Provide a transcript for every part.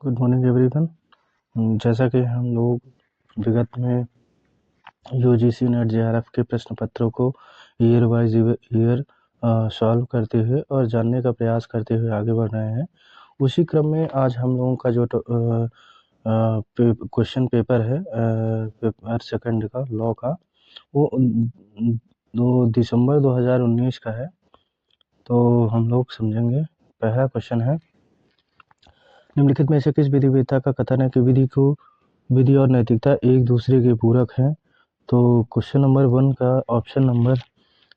Good morning everyone. जैसा कि हम लोग विगत में यूजीसी नेट जेआरएफ के प्रश्न पत्रों को ईयर वाइज ईयर सॉल्व करते हुए और जानने का प्रयास करते हुए आगे बढ़ रहे हैं, उसी क्रम में आज हम लोगों का जो क्वेश्चन पेपर है पेपर सेकंड का लॉ का, वो 2 दिसंबर 2019 का है। तो हम लोग समझेंगे। पहला क्वेश्चन है, निम्नलिखित में से किस विधिवेत्ता का कथन है कि विधि और नैतिकता एक दूसरे के पूरक हैं। तो क्वेश्चन नंबर 1 का ऑप्शन नंबर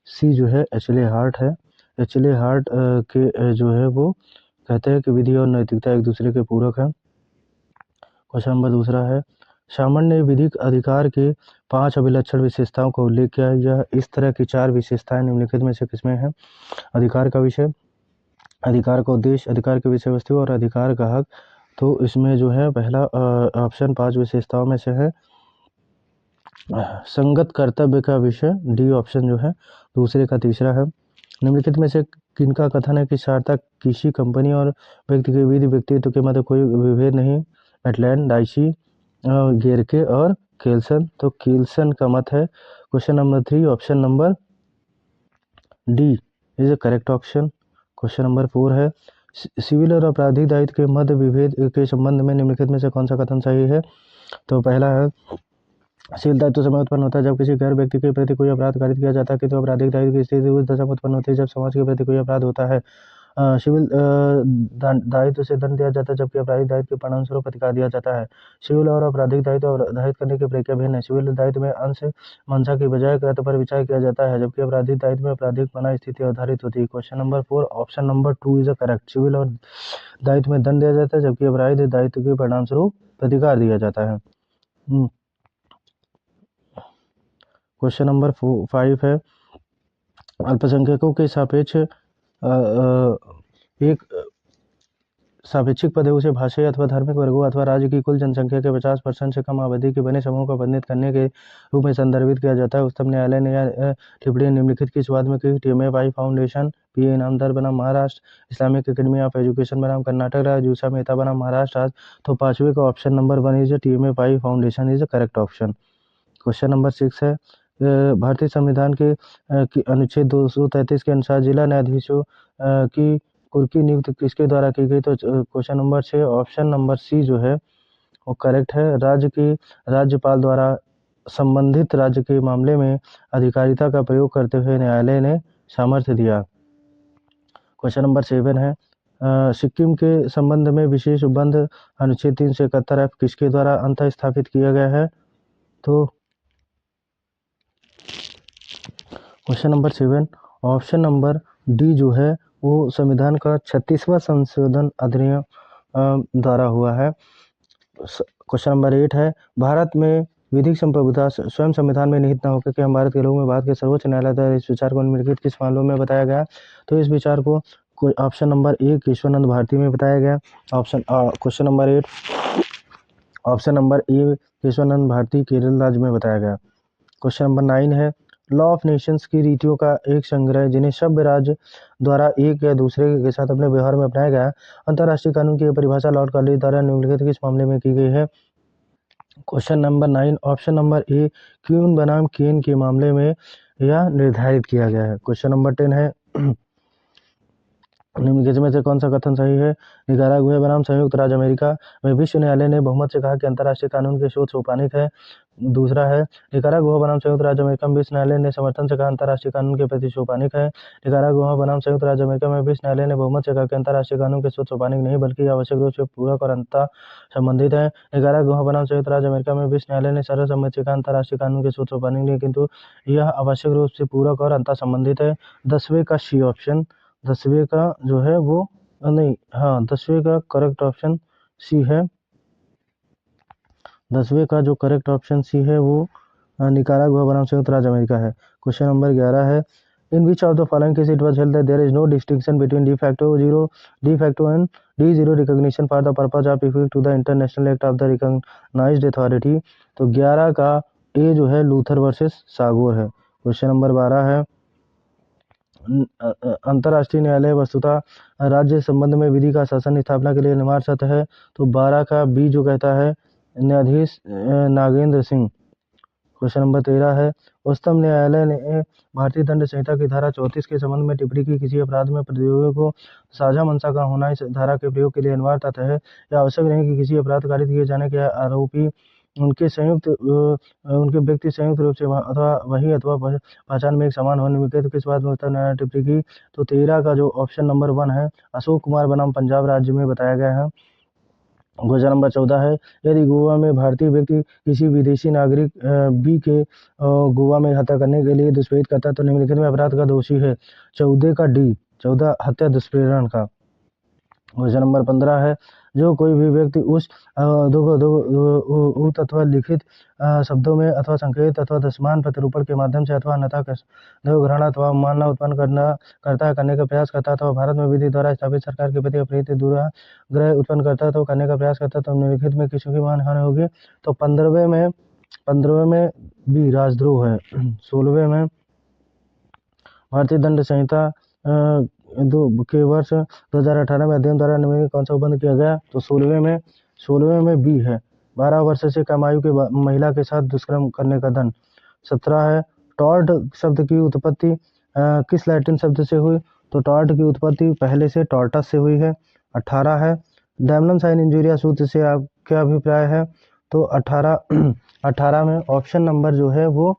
सी जो है एचले हार्ट है। एचले हार्ट के जो है वो कहते हैं कि विधि और नैतिकता एक दूसरे के पूरक हैं। क्वेश्चन नंबर दूसरा है, सामान्य ने विधिक अधिकार के 5 अभिलक्षण विशेषताओं का उल्लेख किया। यह इस तरह की 4 विशेषताएं निम्नलिखित में से किसमें है? अधिकार का विषय, अधिकार का उद्देश्य, अधिकार की विषय वस्तु और अधिकार का हक। तो इसमें जो है पहला ऑप्शन 5 विशेषताओं में से है संगत कर्तव्य का विषय, डी ऑप्शन जो है दूसरे का तीसरा है। निम्नलिखित में से किनका कथन है कि सार्थक किसी कंपनी और व्यक्ति के विधि व्यक्तित्व के मध्य कोई विभेद नहीं? एटलैंड, डाइसी, गेरके और केल्सन। तो केल्सन का मत है। Question number 3 option number D is a correct option. Question number 4 है, सिविल और आपराधिक दायित्व के मध्य विभेद के संबंध में निम्नलिखित में से कौन सा कथन सही है? तो पहला है, सिविल दायित्व समय उत्पन्न होता है जब किसी गैर व्यक्ति के प्रति कोई अपराध कारित किया जाता है, किंतु आपराधिक दायित्व की स्थिति उस दशा में उत्पन्न होती है जब समाज के प्रति कोई अपराध होता है। सिविल दायित्व से दंड दिया जाता है जबकि आपराधिक दायित्व के परिणामस्वरूप अधिकार दिया जाता है। सिविल और आपराधिक दायित्व अवधारित करने की प्रक्रिया भिन्न है। सिविल दायित्व में अंश मंशा की बजाय कृत्य पर विचार किया जाता है, जबकि आपराधिक दायित्व में आपराधिक मना स्थिति आधारित होती है। Question number 4 option number 2 is correct. Civil और दायित्व में दंड दिया जाता है जबकि आपराधिक दायित्व के परिणामस्वरूप अधिकार दिया जाता है। क्वेश्चन नंबर 5 है, अल्पसंख्यकों के सापेक्ष एक सापेक्षिक पद है, उसे भाषाई अथवा धार्मिक वर्गों अथवा राज्य की कुल जनसंख्या के 50% से कम आबादी के बने समूह का प्रतिनिधित्व करने के रूप में संदर्भित किया जाता है। उच्चतम न्यायालय ने यह टिप्पणी निम्नलिखित किस बाद में की? TMFI फाउंडेशन, PA इनामदार बनाम Maharashtra, Islamic academy of education बनाम कर्नाटक राज्य, यूषा मेहता बनाम महाराष्ट्र राज्य। तो पांचवे का option number 1 is TMFI foundation is correct option. Question number 6 है, भारतीय संविधान के अनुच्छेद 233 के अनुसार जिला न्यायाधीशों की कुर्की नियुक्ति किसके द्वारा की गई? तो question number 6 option number C जो है वो करेक्ट है। राज्यपाल द्वारा संबंधित राज्य के मामले में अधिकारिता का प्रयोग करते हुए न्यायालय ने सामर्थ्य दिया। क्वेश्चन नंबर 7 है, सिक्किम के संबंध में विशेष उपबंध अनुच्छेद 371F किसके द्वारा अंतः स्थापित किया गया है? तो question number 7 option number D जो है वो संविधान का 36वां संशोधन अधिनियम द्वारा हुआ है। क्वेश्चन नंबर 8 है, भारत में विधिक संप्रभुता स्वयं संविधान में निहित न होकर के हम भारत के लोगों में भारत के सर्वोच्च न्यायालय द्वारा इस विचार को निम्नलिखित किस मामलों में बताया गया? तो इस विचार को ऑप्शन नंबर 1 केशवानंद भारती में बताया गया। Question number 8 option number A Kesavananda Bharati Kerala राज्य में बताया गया। क्वेश्चन नंबर 9 है, लॉ ऑफ नेशंस की रीतियों का एक संग्रह जिन्हें सभ्य राज्य द्वारा एक या दूसरे के साथ अपने व्यवहार में अपनाया गया। अंतर्राष्ट्रीय कानून की परिभाषा लॉर्ड कॉलेज द्वारा निम्नलिखित किस मामले में की गई है? Question number 9 option number A क्यून बनाम केन के मामले में यह निर्धारित किया गया है। क्वेश्चन नंबर 10 है, निम्नलिखित में से कौन सा कथन सही है? निकारागुआ बनाम संयुक्त राज्य अमेरिका में विश्व न्यायालय ने बहुमत से कहा कि अंतर्राष्ट्रीय कानून के शोध सोपानिक है। दूसरा है, निकारागुआ बनाम संयुक्त राज्य अमेरिका में विश्व न्यायालय ने समर्थन से कहा अंतर्राष्ट्रीय कानून के प्रति सोपानिक है। निकारागुआ बनाम संयुक्त राज्य अमेरिका में विश्व न्यायालय ने बहुमत से कहा कि अंतर्राष्ट्रीय कानून के शोध सोपानिक नहीं बल्कि आवश्यक रूप से पूरक और अंतः संबंधित है। निकारागुआ बनाम संयुक्त राज्य अमेरिका में विश्व न्यायालय ने सर्वसम्मति से कहा अंतर्राष्ट्रीय कानून के शोध सोपानिक नहीं, किंतु यह आवश्यक रूप से पूरक और अंतः संबंधित है। 10वें का सी ऑप्शन, 10वें का जो है वो नहीं, हाँ 10वें का करेक्ट ऑप्शन सी है। 10वें का जो करेक्ट ऑप्शन सी है वो निकारागुआ बनाम संयुक्त राज्य अमेरिका है। क्वेश्चन नंबर 11 है, in which of the following case it was held that there is no distinction between de facto and de jure recognition for the purpose of effect to the international act of the recognized authority. तो 11 का ए जो है Luther versus Sagar है। Question number 12 है, अंतर्राष्ट्रीय न्यायालय वस्तुतः राज्य संबंध में विधि का शासन स्थापना के लिए अनिवार्य शर्त है। तो 12 का बी जो कहता है न्यायाधीश नागेंद्र सिंह। क्वेश्चन नंबर 13 है उच्चतम न्यायालय ने भारतीय दंड संहिता की धारा 34 के संबंध में टिप्पणी की किसी अपराध में प्रतियोगियों को साझा मंशा का होना इस धारा के प्रयोग के लिए अनिवार्य तथ्य है। यह आवश्यक नहीं कि किसी अपराध कारित किए जाने के आरोपी उनके व्यक्ति संयुक्त रूप से अथवा वही अथवा पहचान में एक समान हो। निम्नलिखित किस बात में उच्चतम न्यायालय ने टिप्पणी की? तो 13 का जो ऑप्शन नंबर 1 है अशोक कुमार बनाम पंजाब राज्य में बताया गया है। क्वेश्चन नंबर 14 है यदि गोवा में भारतीय व्यक्ति किसी विदेशी नागरिक बी के गोवा में हत्या करने के लिए दुष्प्रेरित करता है तो निम्नलिखित में अपराध का दोषी है। 14 का डी 14 हत्या दुष्प्रेरण का। क्वेश्चन नंबर 15 है जो कोई भी व्यक्ति उस अथवा लिखित शब्दों में अथवा संकेत अथवा दृश्यमान प्रतिरूपण के माध्यम से अथवा अन्यथा ग्रहण अथवा मानना उत्पन्न करने का प्रयास करता है तो भारत में विधि द्वारा स्थापित सरकार के प्रति अप्रीति दुराग्रह उत्पन्न करता है तो करने का प्रयास करता है तो निम्नलिखित में किसी की मानहानि होगी? तो 15वें में बी राजद्रोह है। 16वें में भारतीय दंड संहिता के वर्ष 2018 में अध्ययन द्वारा निम्नलिखित कौन सा उपबंध किया गया? तो 16वें में बी है 12 वर्ष से कम आयु की महिला के साथ दुष्कर्म करने का दंड। 17 है टॉर्ट शब्द की उत्पत्ति किस लैटिन शब्द से हुई? तो टॉर्ट की उत्पत्ति पहले से टॉर्टस से हुई है। 18 है डैमनम साइन इंजूरिया सूत्र से आप क्या अभिप्राय है? तो 18 में ऑप्शन नंबर जो है वो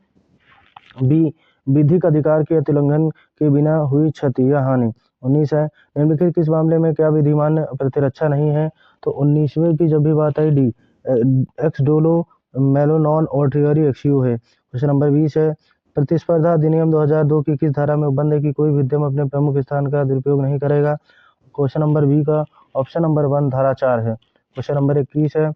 बी विधिक अधिकार के अतिउल्लंघन के बिना हुई क्षति या हानि। 19 है निम्नलिखित किस मामले में क्या विधिमान प्रतिरक्षा नहीं है? तो 19वें की जब भी बात आई डी एक्स डोलो मेलोनॉन ऑर्टियरी एक्सियो है। क्वेश्चन नंबर 20 है प्रतिस्पर्धा अधिनियम 2002 की किस धारा में उपबंध है कि कोई भी उद्यम अपने प्रमुख स्थान का दुरुपयोग नहीं करेगा? क्वेश्चन नंबर बी का ऑप्शन नंबर 1 धारा 4 है। क्वेश्चन नंबर 21 है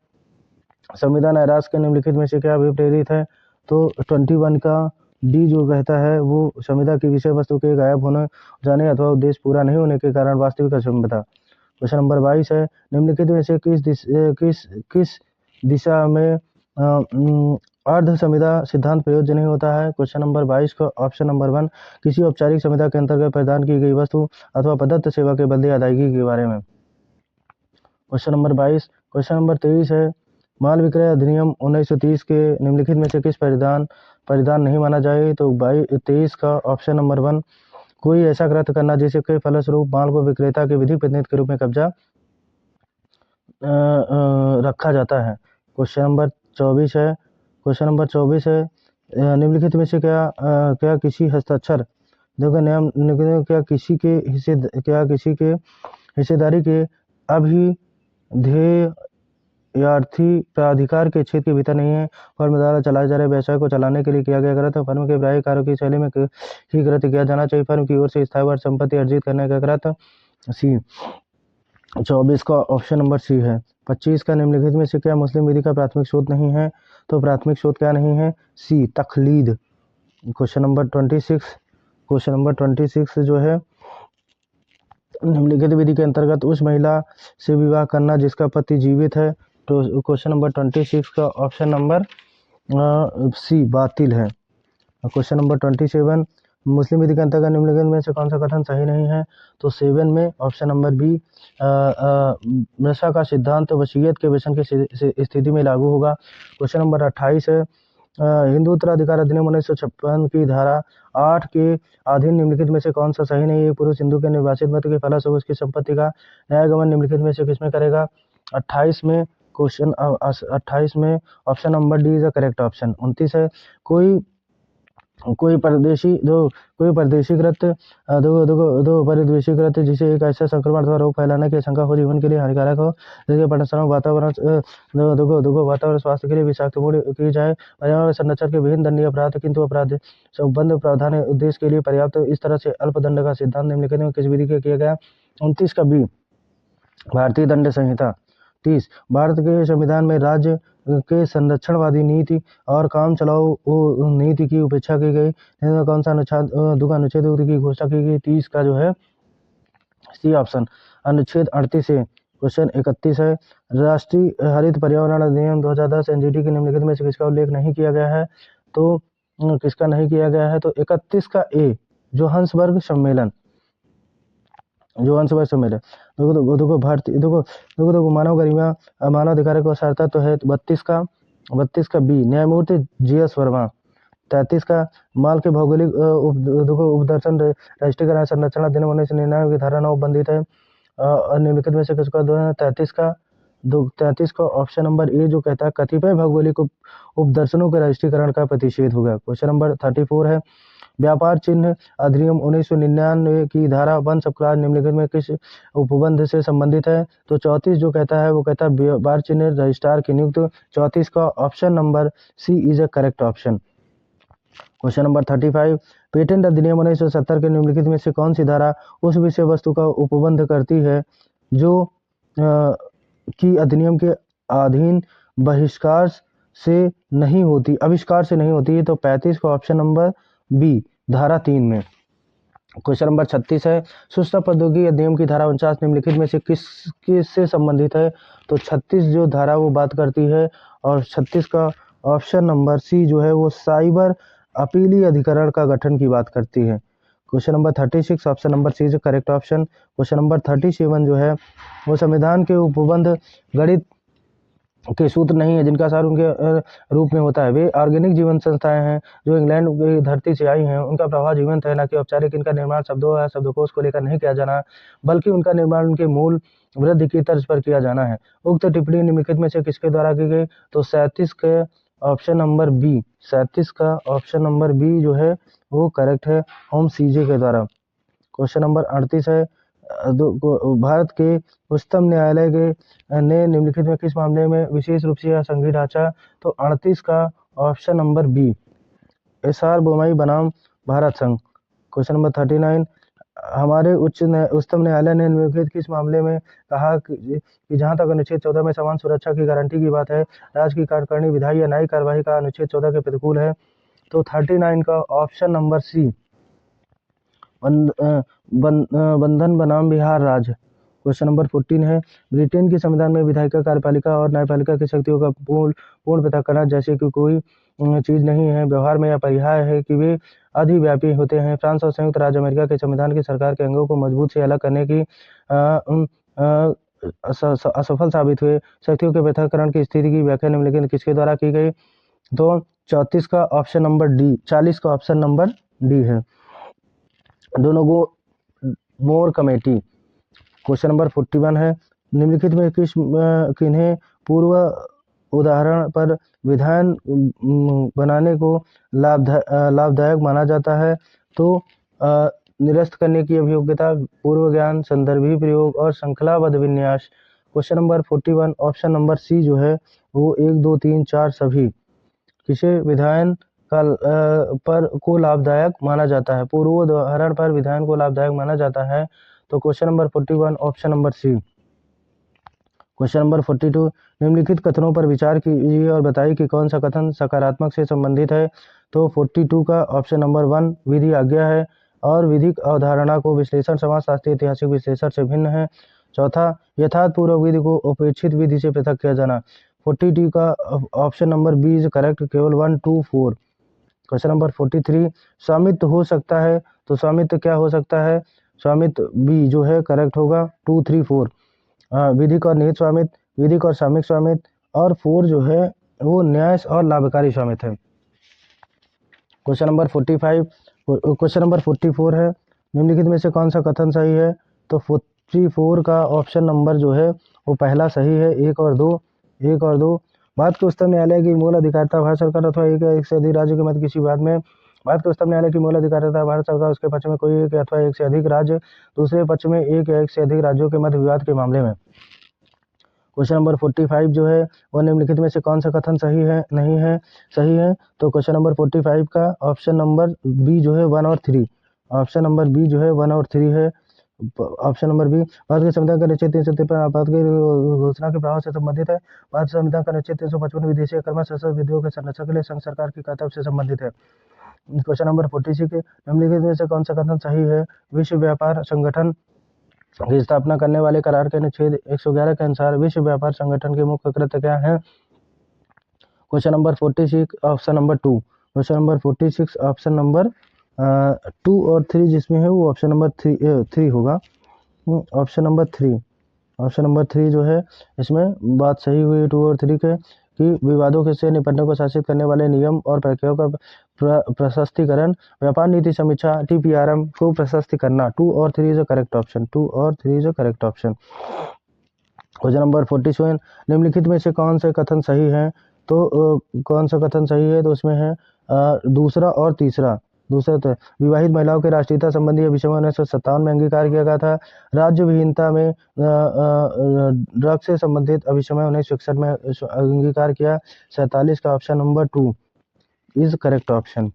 संविधान ऐरास के निम्नलिखित में से क्या अभिप्रेरित है? तो 21 का डी जो कहता है वो संविदा की विषय वस्तु के गायब होने जाने अथवा उद्देश्य पूरा नहीं होने के कारण वास्तविक असंविदा। क्वेश्चन नंबर 22 है निम्नलिखित में से किस दिशा में अर्ध संविदा सिद्धांत प्रयोज्य नहीं होता है? क्वेश्चन नंबर 22 का ऑप्शन नंबर 1 किसी औपचारिक संविदा के अंतर्गत प्रदान की गई वस्तु अथवा प्रदत्त सेवा के बदले अदायगी के बारे में। Question number 22। क्वेश्चन नंबर 23 है माल विक्रय अधिनियम 1930 के निम्नलिखित में से किस परिधान नहीं माना जाए? तो 23 का ऑप्शन नंबर 1 कोई ऐसा कृत्य करना जिसके फलस्वरूप माल को विक्रेता के विधिक प्रतिनिधि के रूप में कब्जा रखा जाता है। क्वेश्चन नंबर 24 है निम्नलिखित में से क्या किसी हस्ताक्षर देखो नियम क्या किसी के हिस्सेदारी के अभिधेयार्थी प्राधिकार के क्षेत्र के भीतर नहीं है। फर्म द्वारा चलाए जा रहे व्यवसाय को चलाने के लिए किया गया कृत्य फर्म के व्यावसायिक कार्यों की शैली में ही कृत्य किया जाना चाहिए। फर्म की ओर से स्थायी वर्ग संपत्ति अर्जित करने का कृत्य सी। 24 का ऑप्शन नंबर सी है। 25 का निम्नलिखित में से क्या मुस्लिम विधि का प्राथमिक स्रोत नहीं है? तो प्राथमिक स्रोत क्या नहीं है? सी तखलीद। क्वेश्चन नंबर 26 जो है निम्नलिखित विधि के अंतर्गत उस महिला से विवाह करना जिसका पति जीवित है। तो क्वेश्चन नंबर 26 का ऑप्शन नंबर सी बातिल है। क्वेश्चन नंबर 27 मुस्लिम विधि के अंतर्गत निम्नलिखित में से कौन सा कथन सही नहीं है? तो 7 में ऑप्शन नंबर बी नशा का सिद्धांत वसीयत के वचन की स्थिति में लागू होगा। क्वेश्चन नंबर 28 है हिंदू उत्तराधिकार अधिनियम 1956 की धारा 8 के अधीन निम्नलिखित में से कौन सा सही नहीं है? पुरुष हिंदू के निर्वासित मत के फलस्वरूप उसकी संपत्ति का न्यायगमन निम्नलिखित में से किसमें करेगा? 28 में क्वेश्चन 28 में option number D is the correct option. 29 है कोई परिदेशीकृत जिसे एक ऐसा संक्रमण अथवा रोग फैलाने की आशंका हो जीवन के लिए हानिकारक हो जिसके परिणामस्वरूप वातावरण स्वास्थ्य के लिए विषाक्तपूर्ण की जाए पर्यावरण संरक्षण के विभिन्न दंडनीय अपराध किंतु अपराध संबंध प्रावधान उद्देश्य के लिए पर्याप्त इस तरह से अल्प दंड का सिद्धांत निम्नलिखित में किस विधि के किया गया? 29 का बी भारतीय दंड संहिता। 30 भारत के संविधान में राज्य के संरक्षणवादी नीति और काम चलाओ नीति की उपेक्षा की गई। कौन सा अनुच्छेद की घोषणा की गई? 30 का जो है सी ऑप्शन अनुच्छेद 38 से। क्वेश्चन 31 है राष्ट्रीय हरित पर्यावरण अधिनियम 2010 एनजीटी के निम्नलिखित में से किसका उल्लेख नहीं किया गया है? तो किसका नहीं किया गया है? तो 31 का ए जोहान्सबर्ग सम्मेलन, जोहान्सबर्ग सम्मेलन। देखो भारतीय देखो मानव गरिमा मानव अधिकारों को सारता तो है 32 का बी न्यायमूर्ति GS वर्मा। 33 का माल के भौगोलिक उपदर्शन राष्ट्रीयकरण संरचना दिन 1999 की धारा 9 बंधित है। निम्नलिखित में से किसका 33 का ऑप्शन नंबर ए जो कहता है कतिपय भौगोलिक उपदर्शनों के राष्ट्रीयकरण का प्रतिषेध होगा। क्वेश्चन नंबर 34 है व्यापार चिन्ह अधिनियम 1999 की धारा 1 सब क्लास निम्नलिखित में किस उपबंध से संबंधित है। तो 34 जो कहता है वो कहता है व्यापार चिन्ह रजिस्ट्रार की नियुक्ति। 34 का option number C is a correct option. Question number 35 patent अधिनियम 1970 के निम्नलिखित में से कौन सी धारा उस विषय वस्तु का उपबंध करती है जो कि अधिनियम के अधीन आविष्कार से नहीं होती है। तो 35 का ऑप्शन नंबर बी धारा 3 में। क्वेश्चन नंबर 36 है सूचना प्रौद्योगिकी अधिनियम की धारा 49 निम्नलिखित में से किससे संबंधित है। तो 36 जो धारा वो बात करती है और 36 का ऑप्शन नंबर सी जो है वो साइबर अपीली अधिकरण का गठन की बात करती है। Question number 36 option number C is correct option. Question number 37 जो है वो संविधान के उपबंध गणित के सूत्र नहीं है जिनका सार उनके रूप में होता है। वे ऑर्गेनिक जीवन संस्थाएं हैं जो इंग्लैंड की धरती से आई हैं। उनका प्रभाव जीवंत है, न कि औपचारिक। इनका निर्माण शब्दों या शब्दकोश को लेकर नहीं किया जाना बल्कि उनका निर्माण उनके मूल वृद्धि की तर्ज पर किया जाना है। उक्त टिप्पणी निम्नलिखित में से किसके द्वारा की गई। तो 37 के ऑप्शन नंबर बी 37 का ऑप्शन नंबर बी जो है वो करेक्ट है, होम सीजे के द्वारा। क्वेश्चन नंबर 38 है भारत के उच्चतम न्यायालय के ने निम्नलिखित में किस मामले में विशेष रूप से संघीय ढांचा। तो 38 का option number B SR Bommai बनाम भारत संघ। क्वेश्चन नंबर 39 हमारे उच्चतम न्यायालय ने निम्नलिखित किस मामले में कहा कि जहां तक अनुच्छेद 14 में समान सुरक्षा की गारंटी की बात है राज्य की कार्यकारिणी विधायी या न्यायिक कार्यवाही का अनुच्छेद 14 के प्रतिकूल है। तो 39 का ऑप्शन नंबर सी बंधन बनाम बिहार राज्य। क्वेश्चन नंबर 14 है ब्रिटेन के संविधान में विधायिका कार्यपालिका और न्यायपालिका की शक्तियों का पूर्ण पृथक्करण जैसे कि कोई चीज नहीं है। व्यवहार में यह पर्याय है कि वे अधिव्यापी होते हैं। फ्रांस और संयुक्त राज्य अमेरिका के संविधान की सरकार के अंगों को मजबूत से अलग करने की असफल साबित हुए। शक्तियों के पृथक्करण की स्थिति की व्याख्या निम्नलिखित किसके द्वारा की गई। तो 34 का ऑप्शन नंबर डी 40 का ऑप्शन नंबर डी है, दोनों को मोर कमेटी। क्वेश्चन नंबर 41 है निम्नलिखित में किन्हें पूर्व उदाहरण पर विधान बनाने को लाभदायक माना जाता है। तो निरस्त करने की अभियोग्यता, पूर्व ज्ञान, संदर्भी प्रयोग और श्रृंखलाबद्ध विन्यास। Question number 41 option number C जो है वो 1 2 3 4 सभी किसे विधान पर को लाभदायक माना जाता है। पूर्व उदाहरण पर विधान को लाभदायक माना जाता है। तो question number 41 option number C. Question number 42 निम्नलिखित कथनों पर विचार कीजिए और बताइए कि कौन सा कथन सकारात्मक से संबंधित है। तो 42 का ऑप्शन नंबर 1 विधि आज्ञा है और विधिक अवधारणा को विश्लेषण समाजशास्त्रीय ऐतिहासिक विश्लेषण से भिन्न है। चौथा यथार्थपूर्वक विधि को उपेक्षित विधि से पृथक किया जाना। 42 का option number B is correct, केवल 1 2 4। क्वेश्चन नंबर 43 स्वामित्व हो सकता है। तो स्वामित्व क्या हो सकता है, स्वामित्व बी जो है करेक्ट होगा 2 3 4। विधिक और निहित स्वामित्व, विधिक और सामयिक स्वामित्व और 4 जो है वो न्याय और लाभकारी स्वामित्व है। क्वेश्चन नंबर 44 है निम्नलिखित में से कौन सा कथन सही है। तो 44 का ऑप्शन नंबर जो है वो पहला सही है, 1 और 2। भारत के उच्चतम न्यायालय की मूल अधिकारिता भारत सरकार अथवा एक से अधिक राज्य के मध्य किसी विवाद में। भारत के उच्चतम न्यायालय की मूल अधिकारिता भारत सरकार उसके पक्ष में कोई एक अथवा एक से अधिक राज्य दूसरे पक्ष में एक या एक से अधिक राज्यों के मध्य विवाद के मामले में। क्वेश्चन नंबर 45 जो है वह निम्नलिखित में से कौन सा कथन सही है नहीं है सही है। तो क्वेश्चन नंबर 45 का ऑप्शन नंबर बी जो है 1 और 3। ऑप्शन नंबर बी जो है 1 और 3 है। ऑप्शन नंबर बी भारत के संविधान का अनुच्छेद 353 आपात की घोषणा के प्रभाव से संबंधित है। भारत संविधान का अनुच्छेद 355 विदेशी कर्म संसद विधियों के संरक्षण के लिए संघ सरकार की कर्तव्य से संबंधित है। क्वेश्चन नंबर 46 निम्नलिखित में से कौन सा कथन सही है। विश्व व्यापार संगठन की स्थापना करने वाले करार के अनुच्छेद 111 के अनुसार विश्व व्यापार संगठन के मुख्य कृत्य क्या है। Question number 46 option number 2। Question number 46 option number 2 और 3 जिसमें है वो ऑप्शन नंबर 3 होगा। ऑप्शन नंबर 3 जो है इसमें बात सही हुई 2 और 3 के कि विवादों के से निपटने को शासित करने वाले नियम और प्रक्रियाओं का प्रशस्तीकरण, व्यापार नीति समीक्षा, TPRM को प्रशस्त करना। 2 और 3 इज अ करेक्ट ऑप्शन। 2 और 3 is a correct option. Question number 47, निम्नलिखित में से कौन से कथन सही है? तो कौन सा कथन सही है? तो उसमें है दूसरा और तीसरा। दूसरा तो विवाहित महिलाओं के राष्ट्रीयता संबंधी विषय में 1957 में अंगीकार किया गया था। राज्य विहीनता में ड्रग्स से संबंधित अभिसमय 1961 में अंगीकार किया। 47 का option number 2 is correct option.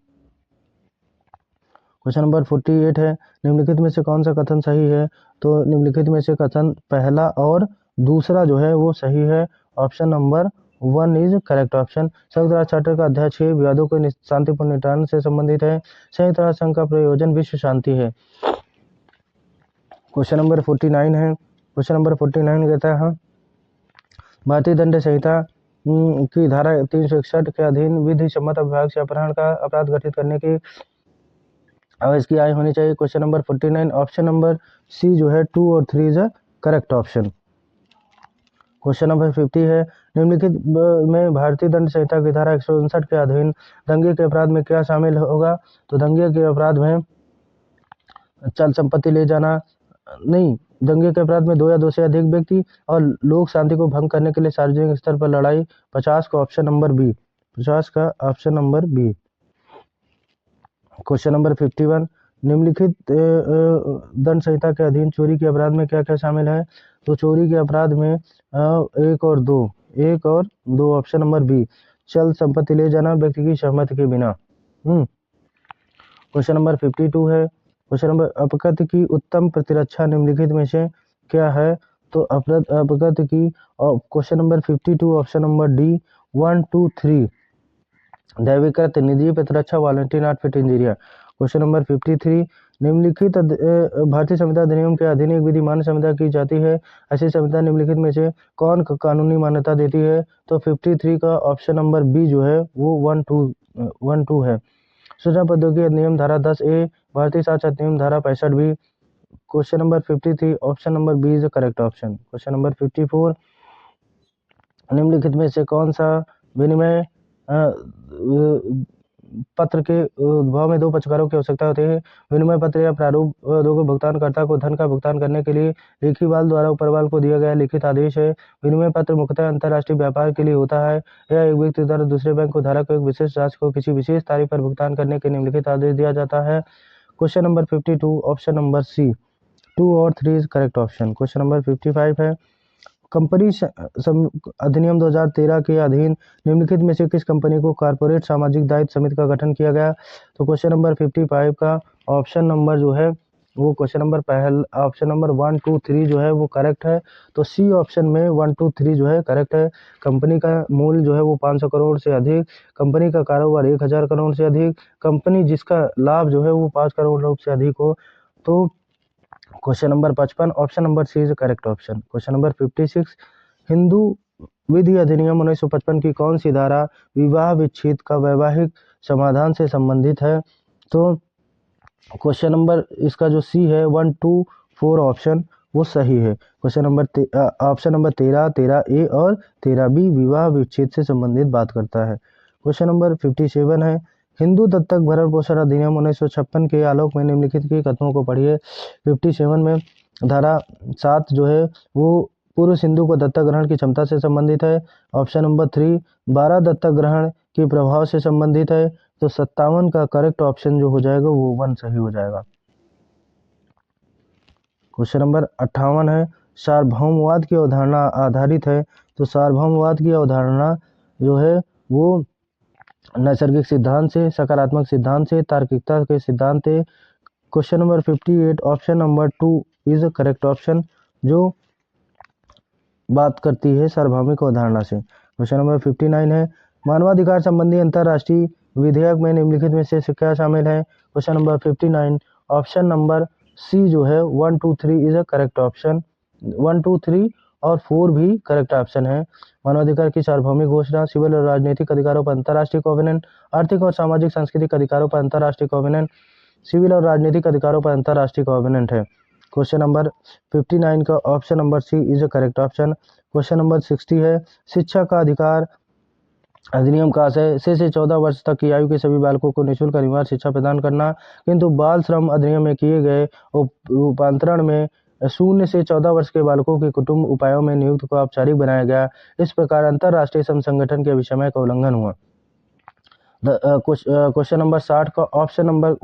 Question number 48 है, निम्नलिखित में से कौन सा कथन सही है? तो निम्नलिखित में से कथन पहला और दूसरा जो है वो सही है। Option number 1 is correct option. संयुक्त राष्ट्र चार्टर का अध्याय 6 विवादों के शांतिपूर्ण निपटान से संबंधित है। संयुक्त राष्ट्र संघ का प्रयोजन विश्व शांति है। क्वेश्चन नंबर 49 है। क्वेश्चन नंबर 49 कहता है भारतीय दंड संहिता की धारा 361 के अधीन विधि सम्मत विभाग से अपहरण का अपराध गठित करने की इसकी आय होनी चाहिए। Question number 49 option number C जो है 2 और 3 is a correct option. Question number 50 है, निम्नलिखित में भारतीय दंड संहिता की धारा 159 के अधीन दंगे के अपराध में क्या शामिल होगा? तो दंगे के अपराध में चल संपत्ति ले जाना नहीं, दंगे के अपराध में 2 या 2 से अधिक व्यक्ति और लोक शांति को भंग करने के लिए सार्वजनिक स्तर पर लड़ाई। 50 का ऑप्शन नंबर बी। 50 का option number B. Question number 51, निम्नलिखित दंड संहिता के अधीन चोरी के अपराध में क्या क्या शामिल है? तो चोरी के अपराध में 1 और 2 ऑप्शन नंबर बी। चल संपत्ति ले जाना व्यक्ति की सहमति के बिना। क्वेश्चन नंबर 52 है। क्वेश्चन नंबर अपकृत्य की उत्तम प्रतिरक्षा निम्नलिखित में से क्या है? तो अपकृत्य की question number 52 option number D 1, 2, 3 दैविकृत निजी प्रतिरक्षा volunteer not fit engineer. Question number 53, निम्नलिखित भारतीय संविधान अधिनियम के अधीन एक विधि मान्य संविधा की जाती है। ऐसी संविधा निम्नलिखित में से कौन कानूनी मान्यता देती है? तो 53 का ऑप्शन नंबर बी जो है वो 1, 2 है। सूचना प्रौद्योगिकी अधिनियम धारा 10A, भारतीय साक्ष्य अधिनियम धारा 65B। Question number 53 option number B is correct option. Question number 54, निम्नलिखित में से कौन सा विनिमय पत्र के उद्भव में 2 पक्षकारों की आवश्यकता होती है? विनिमय पत्र या प्रारूप दो भुगतानकर्ता को धन का भुगतान करने के लिए लिखी वाल द्वारा ऊपरवाल को दिया गया लिखित आदेश है। विनिमय पत्र मुख्यतः अंतर्राष्ट्रीय व्यापार के लिए होता है। यह एक व्यक्ति द्वारा दूसरे बैंक को धारक को एक विशेष राशि को किसी विशेष तारीख पर भुगतान करने के निम्नलिखित आदेश दिया जाता है। Question number 52 option number C 2 और 3 is correct option. Question number 55 है, कंपनी अधिनियम 2013 के अधीन निम्नलिखित में से किस कंपनी को कॉर्पोरेट सामाजिक दायित्व समिति का गठन किया गया? तो क्वेश्चन नंबर 55 का ऑप्शन नंबर जो है वो क्वेश्चन नंबर पहला ऑप्शन नंबर 1, 2, 3 जो है वो करेक्ट है। तो सी ऑप्शन में 1, 2, 3 जो है करेक्ट है। कंपनी का मूल्य जो है वो 500 करोड़ से अधिक, कंपनी का कारोबार 1000 करोड़ से अधिक, कंपनी जिसका लाभ जो है वो 5 करोड़ रुपए से अधिक हो। तो question number 55 option number C is correct option. Question number 56, Hindu विधि अधिनियम 1955 की कौन सी धारा विवाह विच्छेद का वैवाहिक समाधान से संबंधित है? तो क्वेश्चन नंबर इसका जो सी है 1, 2, 4 ऑप्शन वो सही है। Question number option number 13A और 13B विवाह विच्छेद से संबंधित बात करता है। क्वेश्चन नंबर 57 है, हिंदू दत्तक भरण पोषण अधिनियम 1956 के आलोक में निम्नलिखित के कथनों को पढ़िए। 57 में धारा 7 जो है वो पुरुष हिंदू को दत्तक ग्रहण की क्षमता से संबंधित है। ऑप्शन नंबर 3 12 दत्तक ग्रहण के प्रभाव से संबंधित है। तो 57 का करेक्ट ऑप्शन जो हो जाएगा वो 1 सही हो जाएगा। क्वेश्चन नंबर 58 है, सार्वभौमवाद की अवधारणा आधारित है। तो सार्वभौमवाद की अवधारणा जो है वो नैसर्गिक सिद्धांत से, सकारात्मक सिद्धांत से, तार्किकता के सिद्धांत से। Question number 58 option number 2 is correct option जो बात करती है सार्वभौमिक अवधारणा से। क्वेश्चन नंबर 59 है, मानवाधिकार संबंधी अंतर्राष्ट्रीय विधेयक में निम्नलिखित में से क्या शामिल है? Question number 59 option number C जो है 1, 2, 3 इज अ करेक्ट ऑप्शन। 1, 2, 3 और 4 भी करेक्ट ऑप्शन है। मानवाधिकार की सार्वभौमिक घोषणा, सिविल और राजनीतिक अधिकारों पर अंतर्राष्ट्रीय कोवेनेंट, आर्थिक और सामाजिक सांस्कृतिक अधिकारों पर अंतर्राष्ट्रीय कोवेनेंट, सिविल और राजनीतिक अधिकारों पर अंतर्राष्ट्रीय कॉवेनेंट है? क्वेश्चन नंबर 59 का option number C is a correct option. Question number 60 है, शिक्षा का अधिकार अधिनियम का आशय 6 से 14 वर्ष तक की आयु के सभी बालकों को निःशुल्क अनिवार्य शिक्षा प्रदान करना, किंतु बाल श्रम अधिनियम में किए गए रूपांतरण में 0 से 14 वर्ष के बालकों के कुटुंब उपायों में नियुक्ति को औपचारिक बनाया गया। इस प्रकार अंतर्राष्ट्रीय श्रम संगठन के अभिसमय का उल्लंघन हुआ। क्वेश्चन नंबर 60 का option number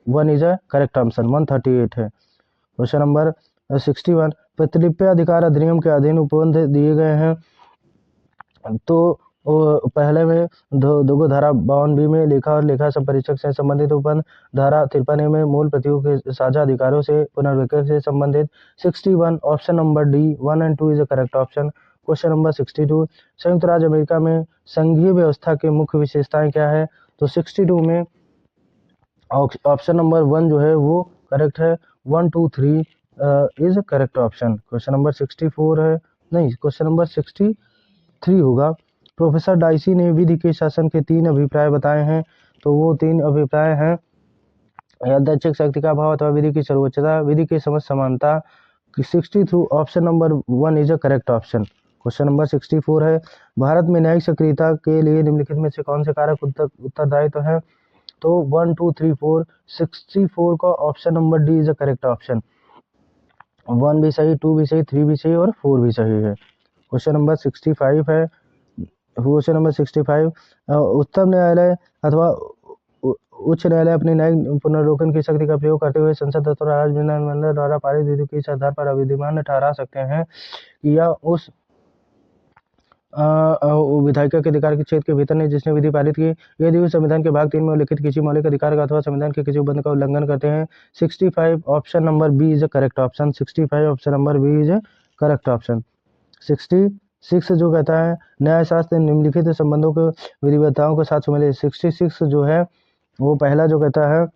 1 is a correct option. 138 है। क्वेश्चन नंबर 61, प्रतिलिपि अधिकार अधिनियम के अधीन उपबंध दिए गए हैं। तो पहले में दो धारा 52B में लेखा और लेखा संपरीक्षक से संबंधित उपबंध, धारा 53A में मूल प्रतियों के साझा अधिकारों से पुनर्विक्रय से संबंधित। 61 option number D 1 and 2 is a correct option. Question number 62, संयुक्त राज्य अमेरिका में संघीय व्यवस्था के मुख्य विशेषताएं क्या है? तो 62 में ऑप्शन नंबर 1 जो है वो करेक्ट है। 1 2 3 is correct option. Question number 64 है, नहीं क्वेश्चन नंबर 63 होगा। प्रोफेसर डाइसी ने विधि के शासन के 3 अभिप्राय बताए हैं। तो वो 3 अभिप्राय हैं, यादृच्छिक शक्ति का अभाव अथवा विधि की सर्वोच्चता, विधि की समझ समानता। 63 option number 1 is a correct option. Question number 64 है, भारत में न्यायिक सक्रियता के लिए निम्नलिखित में से कौन से कारक उत्तरदायित्व है? तो 1 2 3 4 64 का option number D is a correct option. 1 भी सही, 2 भी सही, 3 भी सही और 4 भी सही है। क्वेश्चन नंबर 65 है। क्वेश्चन नंबर 65, उच्चतम न्यायालय अथवा उच्च न्यायालय अपने न्यायिक पुनर्लोकन की शक्ति का प्रयोग करते हुए संसद अथवा राज्य विधानमंडल द्वारा पारित विधि के इस आधार पर अविधिमान ठहरा सकते हैं कि यह उस विधायिका के अधिकार के क्षेत्र के भीतर नहीं जिसने विधि पारित की, यदि वे संविधान के भाग 3 में उल्लिखित किसी मौलिक अधिकार का अथवा संविधान के किसी उपबंध का उल्लंघन करते हैं। 65 option number B is a correct option. 65 option number B is a correct option. 66 जो कहता है, न्यायशास्त्र निम्नलिखित संबंधों के विधिवत्ताओं के साथ सम्मिलित। 66 जो है वो पहला जो कहता है,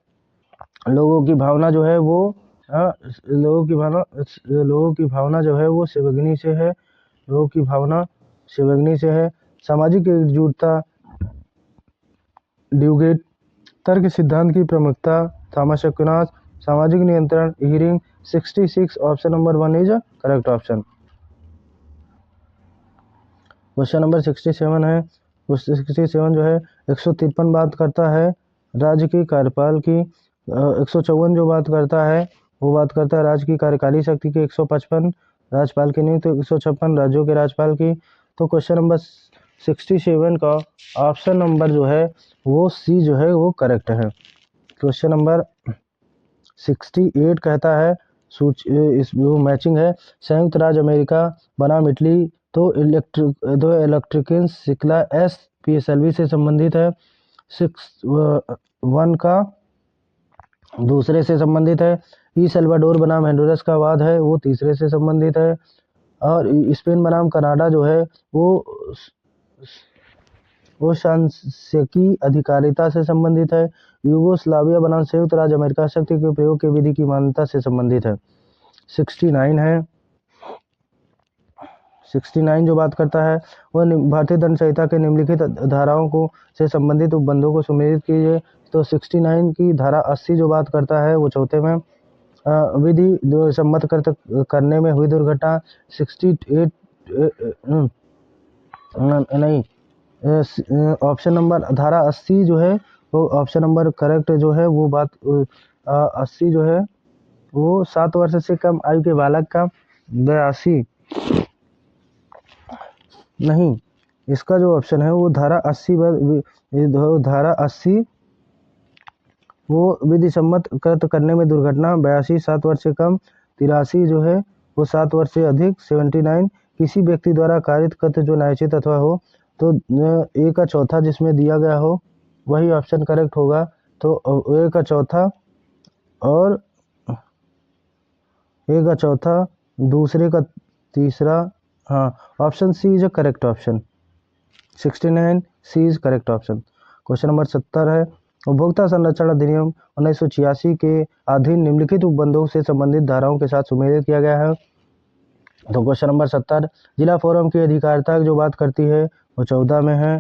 लोगों की भावना जो है वो लोगों की भावना जो है वो शिवग्नि से है। लोगों की भावना शिवग्नि से है। सामाजिक एकजुटता, ड्यूगेट, तर्क सिद्धांत की प्रमुखता, थॉमस एक्विनास, सामाजिक नियंत्रण, hearing. 66 option number 1 is correct option. Question number 67 है। 67 जो है 153 बात करता है राज्य की कार्यपाल की। 154 जो बात करता है वो बात करता है राज्य की कार्यकारी शक्ति की। 155 राज्यपाल की नहीं, तो 156 राज्यों के राज्यपाल की। तो क्वेश्चन नंबर 67 का ऑप्शन नंबर जो है वो सी जो है वो करेक्ट है। क्वेश्चन नंबर 68 कहता है वो मैचिंग है, संयुक्त राज्य अमेरिका बनाम इटली तो इलेक्ट्रिकल सिक्ला एस PSLV से संबंधित है। 1 का दूसरे से संबंधित है। ई सल्वाडोर बनाम होंडुरस का वाद है वो तीसरे से संबंधित है। और स्पेन बनाम कनाडा जो है वो सांख्यिकी अधिकारिता से संबंधित है। यूगोस्लाविया बनाम संयुक्त राज्य अमेरिका शक्ति के प्रयोग के विधि की मान्यता से संबंधित है। 69 है। 69 जो बात करता है वह भारतीय दंड संहिता के निम्नलिखित धाराओं को से संबंधित उपबंधों को सुमेलित कीजिए। तो 69 की धारा 80 जो बात करता है वो चौथे में विधि सम्मत करने में हुई दुर्घटना। 68 नहीं, ऑप्शन नंबर धारा 80 जो है वो ऑप्शन नंबर करेक्ट जो है वो बात 80 जो है वो 7 वर्ष से कम आयु के बालक का 82 नहीं, इसका जो ऑप्शन है वो धारा 80 धारा 80 वो विधि सम्मत कृत करने में दुर्घटना। 82 7 वर्ष से कम। 83 जो है वो 7 वर्ष से अधिक। 79 किसी व्यक्ति द्वारा कारित कृत जो न्यायोचित अथवा हो। तो ए का चौथा जिसमें दिया गया हो वही ऑप्शन करेक्ट होगा। तो ए का चौथा और ए का चौथा दूसरे का तीसरा, हाँ option C is a correct option. 69 C is correct option. Question number 70 है, उपभोक्ता संरक्षण अधिनियम 1986 के अधीन निम्नलिखित उपबंधों से संबंधित धाराओं के साथ सुमेलित किया गया है। तो क्वेश्चन नंबर 70, जिला फोरम की अधिकारिता जो बात करती है वो 14 में है,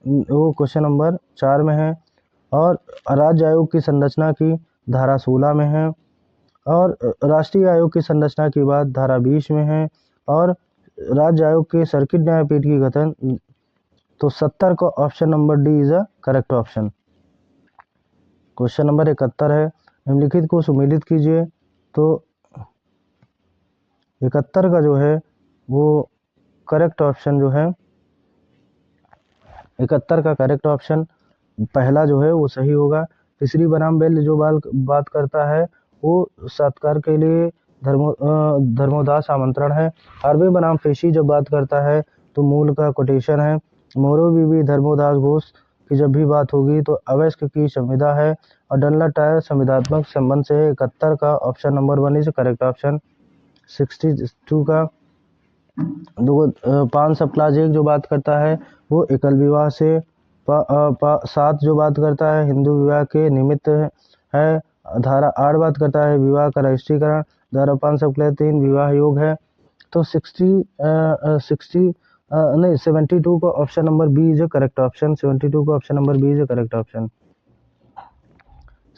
वो क्वेश्चन नंबर 4 में है। और राज्य आयोग की संरचना की धारा 16 में है, और राष्ट्रीय आयोग की संरचना की बात धारा 20 में है, और राज्य आयोग के सर्किट न्यायपीठ की गठन तो 70 का option number D is a correct option. Question number 71 है, निम्नलिखित को सुमेलित कीजिए। तो 71 का जो है वो करेक्ट ऑप्शन जो है 71 का करेक्ट ऑप्शन पहला जो है वो सही होगा। तीसरी बनाम बेल जो बात करता है वो सत्कार के लिए धर्मोदास आमंत्रण है। 12वें बनाम फेशी जब बात करता है तो मूल का कोटेशन है। मोरो बीबी धर्मोदास घोष की जब भी बात होगी तो अवैस्क की संविदा है, और डनलप टायर संविदात्मक संबंध से 71 का option number 1 is correct option. 62 का 5 सब क्लास 1 जो बात करता है वो एकल विवाह से 7 जो बात करता है हिंदू विवाह के निमित्त है। धारा 8 बात करता है विवाह का रजिस्ट्रीकरण। धारा 5 सब क्लास 3 विवाह योग है। तो 72 को option number B is correct option. 72 को option number B is correct option.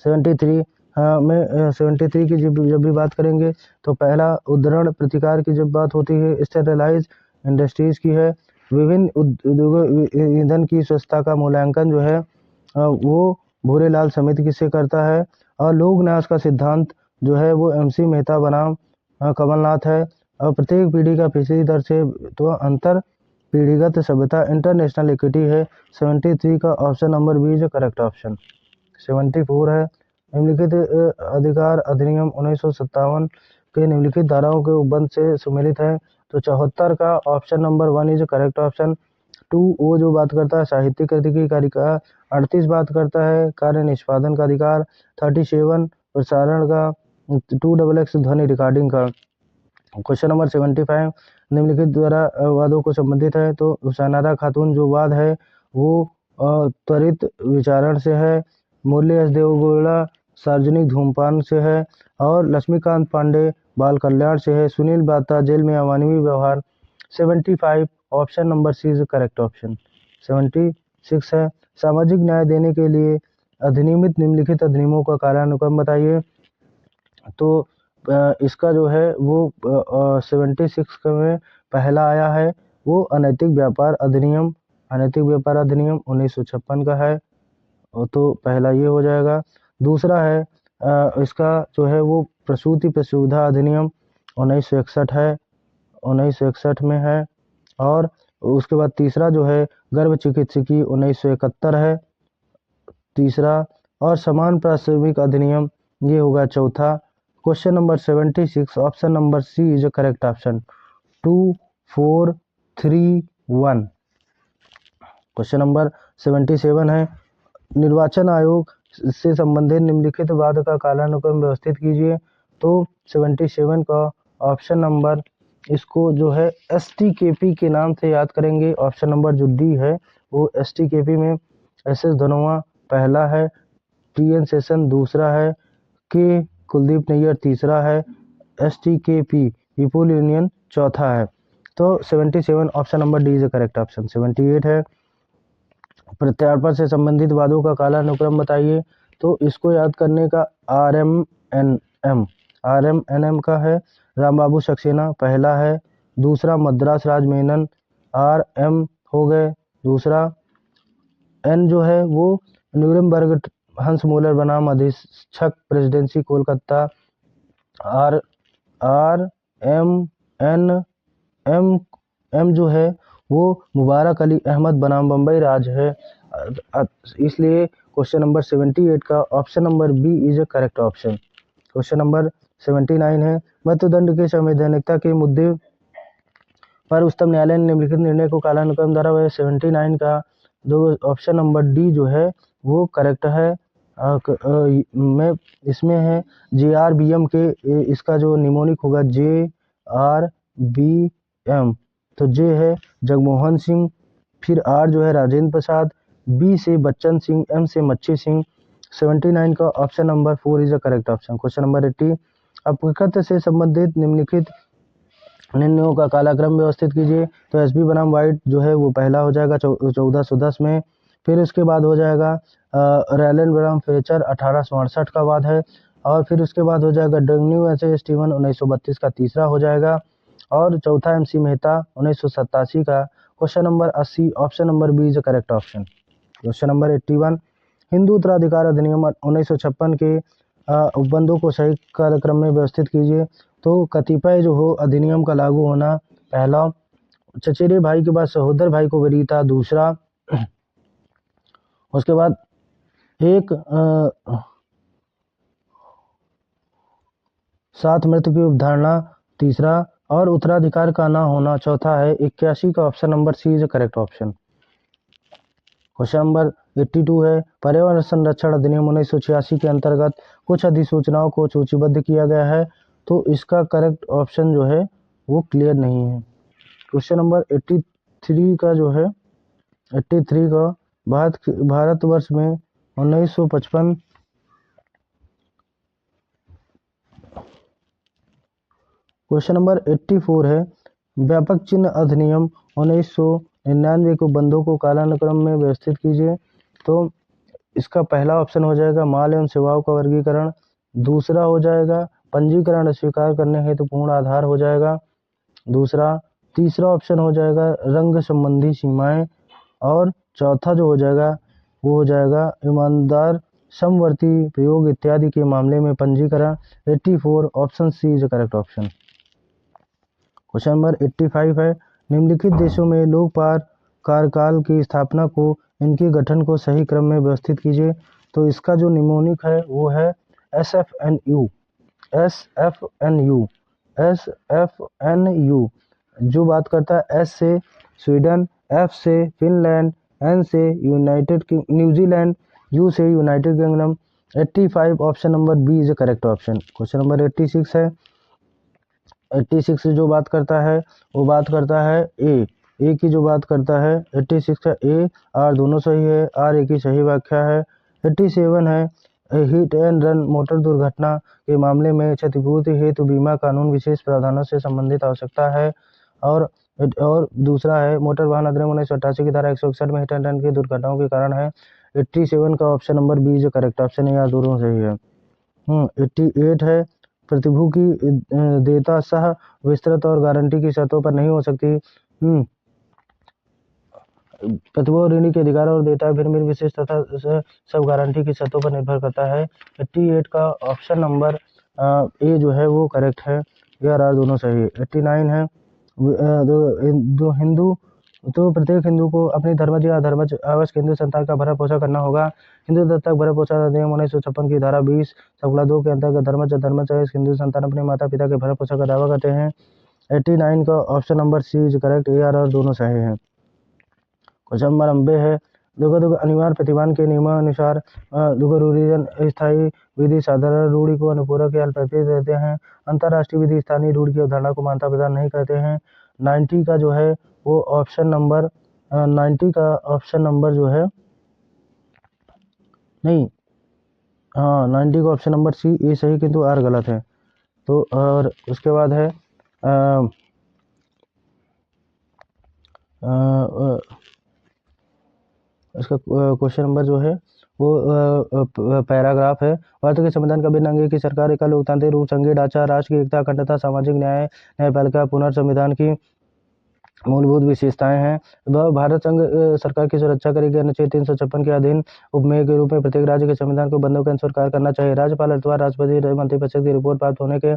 73 में 73 की जब भी बात करेंगे तो पहला उद्धरण प्रतिकार की जब बात होती है स्टेरलाइज इंडस्ट्रीज की है। विभिन्न उद्योगों ईंधन की स्वच्छता का मूल्यांकन जो है वो भूरेलाल समिति किससे करता है, और लोक न्यास का सिद्धांत जो है वो MC मेहता बनाम कमलनाथ है। और प्रत्येक पीढ़ी का पिछली दर से तो अंतर पीढ़ीगत सभ्यता इंटरनेशनल इक्विटी है। 73 का option number B is correct option. 74 है, निम्नलिखित अधिकार अधिनियम 1957 के निम्नलिखित धाराओं के उपबंध से सुमेलित है। तो 74 का option number 1 is correct option. 2O जो बात करता है साहित्यिक कृति की अधिकार। 38 बात करता है कार्य निष्पादन का अधिकार। 37 प्रसारण का। 2XX ध्वनि रिकॉर्डिंग का। क्वेश्चन नंबर 75 निम्नलिखित द्वारा वादों को संबंधित है। तो हुसैनारा खातून जो वाद है वो त्वरित विचारण से है। मुरली एस देवगौड़ा सार्वजनिक धूम्रपान से है, और लक्ष्मीकांत पांडे बाल कल्याण से है। सुनील बात्रा जेल में अमानवीय व्यवहार। 75 option number C is correct option. 76 है, सामाजिक न्याय देने के लिए अधिनियमित निम्नलिखित अधिनियमों का कार्यान्वयन बताइए। तो इसका जो है वो 76 में पहला आया है वो अनैतिक व्यापार अधिनियम। अनैतिक व्यापार अधिनियम 1956 का है, तो पहला ये हो जाएगा। दूसरा है इसका जो है वो प्रसूति प्रसूधा अधिनियम 1961 है, 1961 में है। और उसके बाद तीसरा जो है गर्भ चिकित्सकी 1971 है तीसरा, और समान प्राथमिक अधिनियम ये होगा चौथा। Question number 76 option number C is correct option. 2 4 3 1। Question number 77 है, निर्वाचन आयोग से संबंधित निम्नलिखित वाद का कालानुक्रम व्यवस्थित कीजिए। तो 77 का ऑप्शन नंबर इसको जो है STKP के नाम से याद करेंगे। ऑप्शन नंबर जो डी है वो STKP में SS धनोआ पहला है, TN सेशन दूसरा है, के कुलदीप नैयर तीसरा है, STKP पीपुल यूनियन चौथा है। तो 77 option number D is correct option. 78 है, प्रत्यार्पण से संबंधित वादों का कालानुक्रम बताइए। तो इसको याद करने का RMNM का है। रामबाबू सक्सेना पहला है, दूसरा मद्रास राज मेनन RM हो गए, दूसरा N जो है वो न्यूरेमबर्ग हंस मोलर बनाम अधीक्षक प्रेसिडेंसी कोलकाता। M जो है वो मुबारक अली अहमद बनाम बम्बई राज है। इसलिए क्वेश्चन नंबर 78 का option number B is a correct option. Question number 79 है, मृत्युदंड के संवैधानिकता के मुद्दे पर उच्चतम न्यायालय ने निम्नलिखित निर्णय को कालानुक्रम द्वारा 79 का जो ऑप्शन नंबर डी जो है वो करेक्ट है। में इसमें है JRBM के इसका जो निमोनिक होगा JRBM। तो जे है जगमोहन सिंह, फिर आर जो है राजेंद्र प्रसाद, बी से बच्चन सिंह, एम से मच्छी सिंह। 79 का option number 4 is a correct option. Question number 80 अपकृत्य से संबंधित निम्नलिखित निर्णयों का कालाक्रम व्यवस्थित कीजिए। तो SB बनाम वाइट जो है वो पहला हो जाएगा 1410 में, फिर उसके बाद हो जाएगा रैलेंड फ्लेचर 1868 का बाद है, और फिर उसके बाद हो जाएगा डग्न्यू एस स्टीवन 1932 का तीसरा हो जाएगा, और चौथा MC मेहता 1987 का। Question number 80 option number B is correct option. Question number 81 Hindu उत्तराधिकार अधिनियम 1956 के उपबंधों को सही कार्यक्रम में व्यवस्थित कीजिए। तो कतिपय जो हो अधिनियम का लागू होना, पहला चचेरे भाई के बाद सहोदर भाई को वरीयता, दूसरा उसके बाद एक साथ मृत्यु की अवधारणा, तीसरा और उत्तराधिकार का ना होना, चौथा है 81 का option number C is correct option. Question number 82 है पर्यावरण संरक्षण अधिनियम 1986 के अंतर्गत कुछ अधिसूचनाओं को सूचीबद्ध किया गया है। तो इसका करेक्ट ऑप्शन जो है वो क्लियर नहीं है। क्वेश्चन नंबर 83 का जो है 83 का भारतवर्ष में 1955 क्वेश्चन नंबर 84 है व्यापक चिन्ह अधिनियम 1999 को बंधों को कालानुक्रम में व्यवस्थित कीजिए। तो इसका पहला ऑप्शन हो जाएगा माल एवं सेवाओं का वर्गीकरण, दूसरा हो जाएगा पंजीकरण स्वीकार करने हेतु पूर्ण आधार हो जाएगा, दूसरा, तीसरा ऑप्शन हो जाएगा रंग संबंधी सीमाएं, और चौथा जो हो जाएगा वो हो जाएगा ईमानदार समवर्ती प्रयोग इत्यादि के मामले में पंजीकरण। 84 option C is correct option. Question number 85 है निम्नलिखित देशों में लोकपाल कार्यकाल की स्थापना को इनके गठन को सही क्रम में व्यवस्थित कीजिए। तो इसका जो निमोनिक है वो है SFNU। जो बात करता है S से स्वीडन, F से फिनलैंड, N से न्यूजीलैंड, U से United Kingdom. 85 option number B is correct option. Question number 86 है 86 जो बात करता है वो बात करता है ए की जो बात करता है 86 का ए आर दोनों सही है, आर ए की सही व्याख्या है। 87 है हिट एंड रन मोटर दुर्घटना के मामले में क्षतिपूर्ति हेतु बीमा कानून विशेष प्रावधानों से संबंधित आवश्यकता है। और दूसरा है मोटर वाहन अधिनियम 1988 की धारा 161 में हिट एंड रन की दुर्घटनाओं के कारण है। 87 का ऑप्शन नंबर बी जो करेक्ट ऑप्शन है, यहाँ दोनों सही है। 88 है प्रतिभू की देयता सह विस्तृत और गारंटी की शर्तों पर नहीं हो सकती। प्रतिभू ऋणी के अधिकार और देयता भिन्न विशेष तथा सब गारंटी की शर्तों पर निर्भर करता है। 88 का ऑप्शन नंबर ए जो है वो करेक्ट है, यार आर दोनों सही है। 89 है दो हिंदू तो प्रत्येक हिंदू को अपनी धर्मज या धर्मज आवश्यक हिंदू संतान का भरण पोषण करना होगा। हिंदू दत्तक भरण पोषण अधिनियम 1956 की धारा 20(2) के अंतर्गत धर्मज हिंदू संतान अपने माता पिता के भरण पोषण का दावा करते हैं। 89 का option number C is correct, A R दोनों सही हैं। क्वेश्चन नंबर 90 है दुर्ग अनिवार्य प्रतिमान के नियमानुसार दुर्ग स्थायी विधि साधारण रूढ़ी को अनुपूरक या अल्पप्रतित देते हैं। अंतरराष्ट्रीय विधि स्थानीय रूढ़ी की अवधारणा को मान्यता प्रदान नहीं करते हैं। 90 का जो है वो ऑप्शन नंबर 90 का ऑप्शन नंबर जो है नहीं, हाँ 90 का ऑप्शन नंबर सी ए सही किंतु आर गलत है। तो और उसके बाद है इसका क्वेश्चन नंबर जो है वो पैराग्राफ है भारत के संविधान का भिन्न अंग की सरकार एकल लोकतांत्रिक रूप संघीय ढांचा राष्ट्र की एकता अखंडता सामाजिक न्याय न्यायपालिका पुनर्संविधान की मूलभूत विशेषताएं हैं। वह भारत संघ सरकार की सुरक्षा करेगी। अनुच्छेद 356 के अधीन उपमेय के रूप में प्रत्येक राज्य के संविधान को बंधों के अनुसार कार्य करना चाहिए। राज्यपाल अथवा राष्ट्रपति मंत्रिपरिषद की रिपोर्ट प्राप्त होने के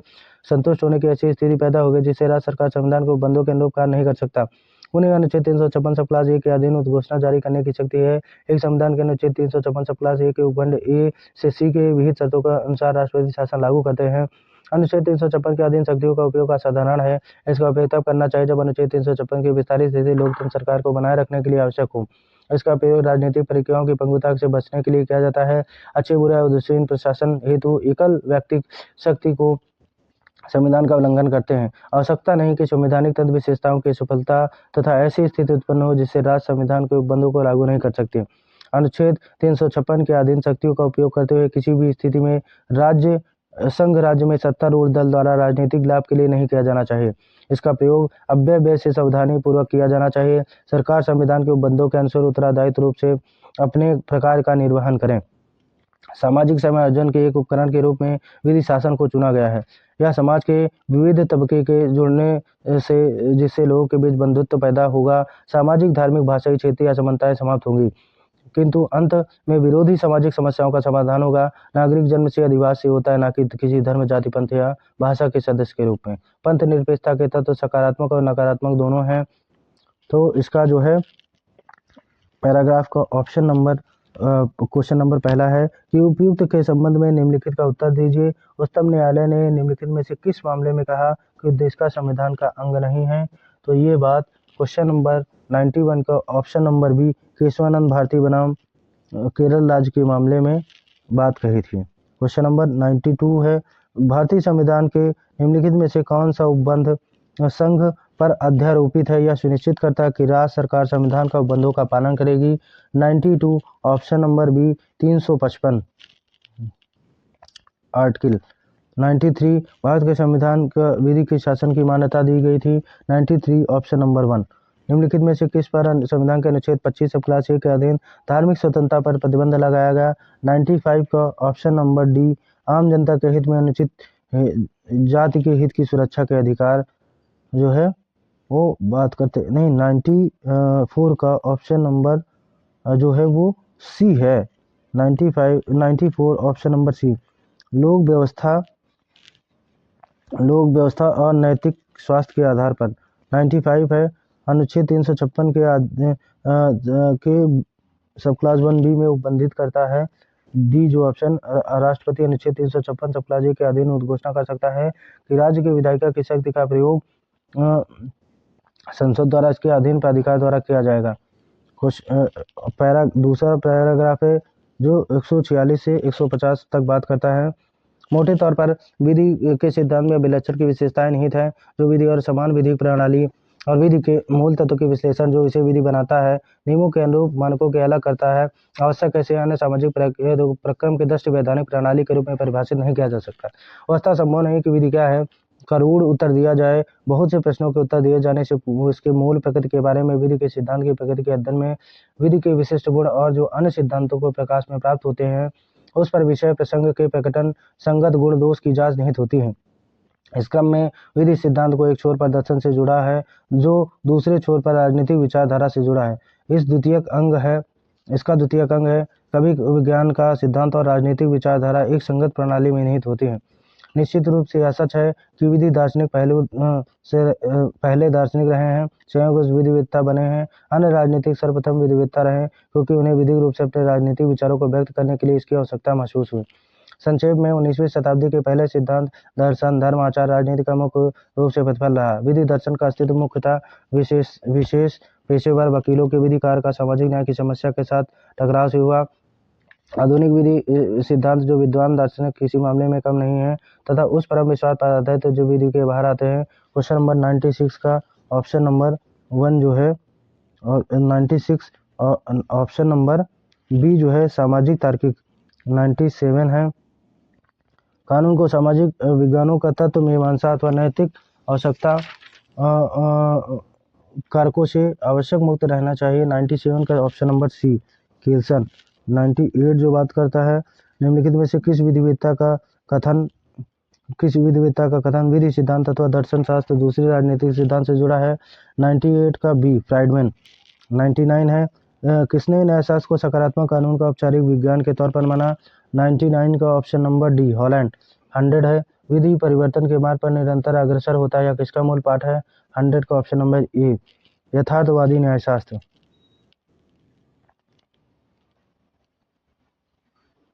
संतुष्ट होने की ऐसी स्थिति पैदा होगी जिससे राज्य सरकार संविधान को बंधों के अनुरूप कार्य नहीं कर सकता। उन्हें अनुच्छेद 356 सब क्लास ए के अधीन उद्घोषणा जारी करने की शक्ति है। एक संविधान के अनुच्छेद 356 सब क्लास ए के उपखंड ए से सी के विहित शर्तों के अनुसार राष्ट्रपति शासन लागू करते हैं। अनुच्छेद 356 के अधीन शक्तियों का उपयोग असाधारण है। इसका उपयोग तब करना चाहिए जब अनुच्छेद 356 की विस्तारित स्थिति लोकतंत्र सरकार को बनाए रखने के लिए आवश्यक हो। इसका उपयोग राजनीतिक प्रक्रियाओं की पंगुता से बचने के लिए किया जाता है। अच्छे बुरे उद्देश्यहीन प्रशासन हेतु एकल व्यक्ति शक्ति को संविधान का उल्लंघन करते हैं। आवश्यकता नहीं कि संवैधानिक तंत्र विशेषताओं की सफलता तथा ऐसी स्थिति उत्पन्न हो जिससे राज्य संविधान के उपबंधों को लागू नहीं कर सकते। अनुच्छेद 356 के अधीन शक्तियों का उपयोग करते हुए किसी भी स्थिति में संघ राज्य में सत्तारूढ़ दल द्वारा राजनीतिक लाभ के लिए नहीं किया जाना चाहिए। इसका प्रयोग अव्यय से सावधानी पूर्वक किया जाना चाहिए। सरकार संविधान के उपबंधों के अनुसार उत्तरदायित्व रूप से अपने प्रकार का निर्वहन करें। सामाजिक समायोजन के एक उपकरण के रूप में विधि शासन को चुना गया है। यह समाज के विविध तबके के जुड़ने से जिससे लोगों के बीच बंधुत्व पैदा होगा, सामाजिक, धार्मिक, भाषाई, क्षेत्रीय असमानताएं समाप्त होंगी, किंतु अंत में विरोधी सामाजिक समस्याओं का समाधान होगा। नागरिक जन्म से अधिवास से होता है, ना कि किसी धर्म, जाति, पंथ या भाषा के सदस्य के रूप में। पंथ निरपेक्षता के तत्व सकारात्मक और नकारात्मक दोनों हैं। तो इसका जो है पैराग्राफ का ऑप्शन नंबर क्वेश्चन नंबर पहला है कि उपयुक्त के संबंध में निम्नलिखित का उत्तर दीजिए। उच्चतम न्यायालय ने निम्नलिखित में से किस मामले में कहा कि देश का संविधान का अंग नहीं है? तो ये बात क्वेश्चन नंबर 91 का option number B Kesavananda Bharati बनाम केरल राज्य के मामले में बात कही थी। क्वेश्चन नंबर 92 है, भारतीय संविधान के निम्नलिखित में से कौन सा उपबंध संघ पर अध्यारोपित है? यह सुनिश्चित करता है कि राज्य सरकार संविधान का उपबंधों का पालन करेगी। 92 option number B 355 article. 93 Bharat के संविधान का विधि के शासन की मान्यता दी गई थी। 93 ऑप्शन नंबर 1। निम्नलिखित में से किस पर संविधान के अनुच्छेद 25 सब क्लास ए के अधीन धार्मिक स्वतंत्रता पर प्रतिबंध लगाया गया? 95 का ऑप्शन नंबर डी आम जनता के हित में अनुचित जाति के हित की सुरक्षा के अधिकार जो है वो बात करते नहीं। 94 का ऑप्शन नंबर जो है वो सी है। 94 ऑप्शन नंबर सी लोक व्यवस्था और नैतिक स्वास्थ्य के आधार पर। 95 है अनुच्छेद 356 के सब क्लास 1B में उपबंधित करता है। डी जो ऑप्शन राष्ट्रपति अनुच्छेद 356 सब क्लास ए के अधीन उद्घोषणा कर सकता है कि राज्य के विधायिका की शक्ति का प्रयोग संसद द्वारा इसके अधीन प्राधिकार द्वारा किया जाएगा। दूसरा पैराग्राफ है जो 146 से 150 तक बात करता है। मोटे तौर पर विधि के सिद्धांत में विलक्षण की विशेषताएं निहित है, जो विधि और समान विधिक प्रणाली और विधि के मूल तत्व के विश्लेषण जो इसे विधि बनाता है, नियमों के अनुरूप मानकों के अलग करता है। आवश्यक ऐसे अन्य सामाजिक प्रक्रम के दृष्टि वैधानिक प्रणाली के रूप में परिभाषित नहीं किया जा सकता। अवस्था संभव नहीं कि विधि क्या है का रूढ़ उत्तर दिया जाए। बहुत से प्रश्नों के उत्तर दिए जाने से इसके मूल प्रकृति के बारे में, विधि के सिद्धांत की प्रकृति के अध्ययन में विधि के विशिष्ट गुण और जो अन्य सिद्धांतों को प्रकाश में प्राप्त होते हैं उस पर विषय प्रसंग के प्रकटन संगत गुण दोष की जांच निहित होती है। इस क्रम में विधि सिद्धांत को एक छोर पर दर्शन से जुड़ा है, जो दूसरे छोर पर राजनीतिक विचारधारा से जुड़ा है। इसका द्वितीयक अंग है कभी विज्ञान का सिद्धांत और राजनीतिक विचारधारा एक संगत प्रणाली में निहित होती है। निश्चित रूप से यह सच है कि विधि दार्शनिक पहलू से पहले दार्शनिक रहे हैं, स्वयं विधिवेत्ता बने हैं। अन्य राजनीतिक सर्वप्रथम विधिवेत्ता रहे क्योंकि उन्हें विधिक रूप से अपने राजनीतिक विचारों को व्यक्त करने के लिए इसकी आवश्यकता महसूस हुई। संक्षेप में 19वीं शताब्दी के पहले सिद्धांत, दर्शन, धर्म, आचार, राजनीति का मुख्य रूप से प्रतिफल रहा। विधि दर्शन का अस्तित्व मुख्यतः विशेष पेशेवर वकीलों के विधिकार का सामाजिक न्याय की समस्या के साथ टकराव से हुआ। आधुनिक विधि सिद्धांत जो विद्वान दार्शनिक किसी मामले में कम नहीं है तथा उस परम विश्वास पर आधारित है जो विधि के बाहर आते हैं। क्वेश्चन नंबर 96 का ऑप्शन नंबर 1 जो है और 96 ऑप्शन नंबर बी जो है सामाजिक तार्किक। 97 है कानून को सामाजिक विज्ञानों का तत्व मीमांसा अथवा नैतिक आवश्यकता कारकों से आवश्यक मुक्त रहना चाहिए। 97 का ऑप्शन नंबर सी केल्सन। 98 जो बात करता है निम्नलिखित में से किस विधिवेत्ता का कथन विधि सिद्धांत अथवा दर्शन शास्त्र दूसरे राजनीतिक सिद्धांत से जुड़ा है? 98 का बी फ्राइडमैन। 99 है किसने न्यायशास्त्र को सकारात्मक कानून का औपचारिक विज्ञान के तौर पर माना? 99 का ऑप्शन नंबर डी हॉलैंड। 100 है विधि परिवर्तन के मार्ग पर निरंतर अग्रसर होता है या किसका मूल पाठ है? 100 का ऑप्शन नंबर ए यथार्थवादी न्यायशास्त्र।